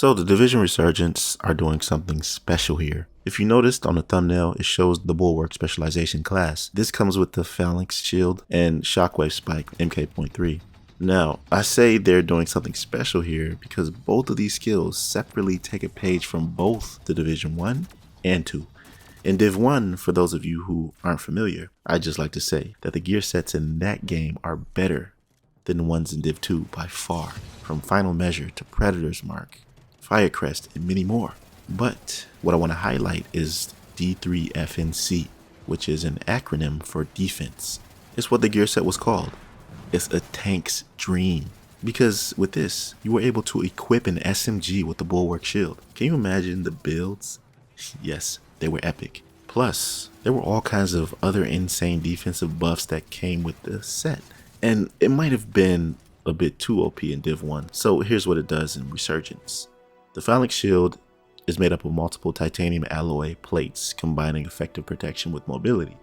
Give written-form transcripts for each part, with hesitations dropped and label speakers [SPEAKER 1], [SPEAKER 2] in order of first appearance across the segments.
[SPEAKER 1] So the Division Resurgence are doing something special here. If you noticed on the thumbnail, it shows the Bulwark specialization class. This comes with the Phalanx Shield and Shockwave Spike MK.3. Now, I say they're doing something special here because both of these skills separately take a page from both the Division 1 and 2. In Div 1, for those of you who aren't familiar, I'd just like to say that the gear sets in that game are better than the ones in Div 2 by far, from Final Measure to Predator's Mark, Firecrest, and many more. But what I want to highlight is D3FNC, which is an acronym for defense. It's what the gear set was called. It's a tank's dream. Because with this, you were able to equip an SMG with the Bulwark shield. Can you imagine the builds? Yes, they were epic. Plus, there were all kinds of other insane defensive buffs that came with the set. And it might have been a bit too OP in Div 1. So here's what it does in Resurgence. The Phalanx Shield is made up of multiple titanium alloy plates combining effective protection with mobility.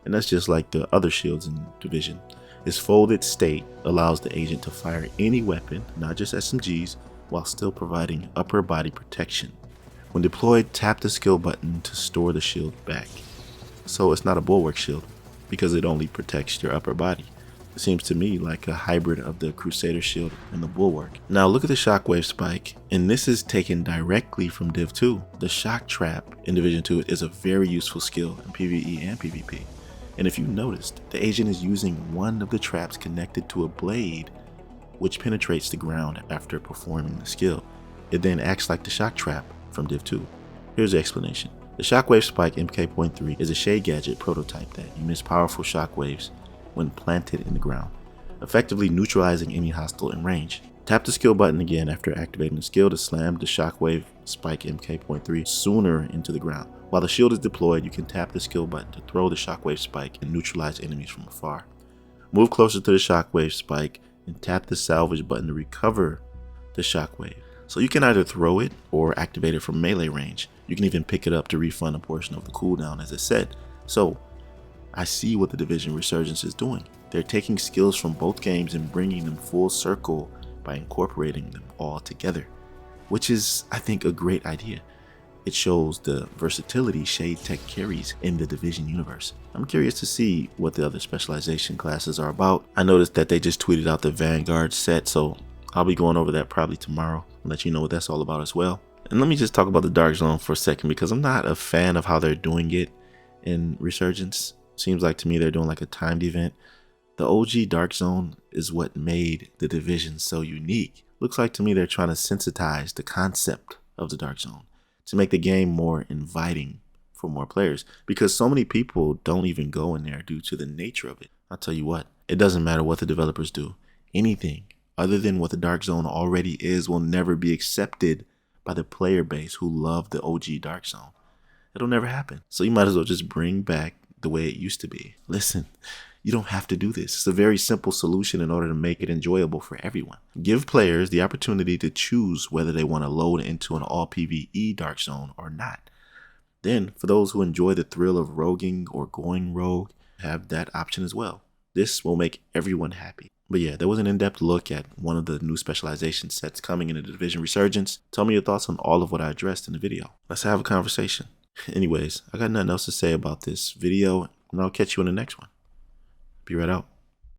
[SPEAKER 1] And that's just like the other shields in Division. Its folded state allows the agent to fire any weapon, not just SMGs, while still providing upper body protection. When deployed, tap the skill button to store the shield back. So it's not a Bulwark shield because it only protects your upper body. It seems to me like a hybrid of the Crusader shield and the Bulwark. Now look at the Shockwave Spike, and this is taken directly from Div 2. The Shock Trap in Division 2 is a very useful skill in PvE and PvP. And if you noticed, the agent is using one of the traps connected to a blade which penetrates the ground after performing the skill. It then acts like the Shock Trap from Div 2. Here's the explanation. The Shockwave Spike MK.3 is a Shade gadget prototype that emits powerful shockwaves when planted in the ground, effectively neutralizing any hostile in range. Tap the skill button again after activating the skill to slam the Shockwave Spike MK.3 sooner into the ground. While the shield is deployed, you can tap the skill button to throw the Shockwave Spike and neutralize enemies from afar. Move closer to the Shockwave Spike and tap the salvage button to recover the Shockwave. So you can either throw it or activate it from melee range. You can even pick it up to refund a portion of the cooldown as it said. So I see what the Division Resurgence is doing. They're taking skills from both games and bringing them full circle by incorporating them all together, which is, I think, a great idea. It shows the versatility Shade Tech carries in the Division universe. I'm curious to see what the other specialization classes are about. I noticed that they just tweeted out the Vanguard set, so I'll be going over that probably tomorrow and let you know what that's all about as well. And let me just talk about the Dark Zone for a second because I'm not a fan of how they're doing it in Resurgence. Seems like to me they're doing like a timed event. The OG Dark Zone is what made the Division so unique. Looks like to me they're trying to sensitize the concept of the Dark Zone to make the game more inviting for more players because so many people don't even go in there due to the nature of it. I'll tell you what, it doesn't matter what the developers do. Anything other than what the Dark Zone already is will never be accepted by the player base who love the OG Dark Zone. It'll never happen. So you might as well just bring back the way it used to be. Listen, you don't have to do this. It's a very simple solution in order to make it enjoyable for everyone. Give players the opportunity to choose whether they want to load into an all PvE Dark Zone or not. Then, for those who enjoy the thrill of roguing or going rogue, have that option as well. This will make everyone happy. But yeah, there was an in-depth look at one of the new specialization sets coming in the Division Resurgence. Tell me your thoughts on all of what I addressed in the video. Let's have a conversation. Anyways, I got nothing else to say about this video, and I'll catch you in the next one. Be right out.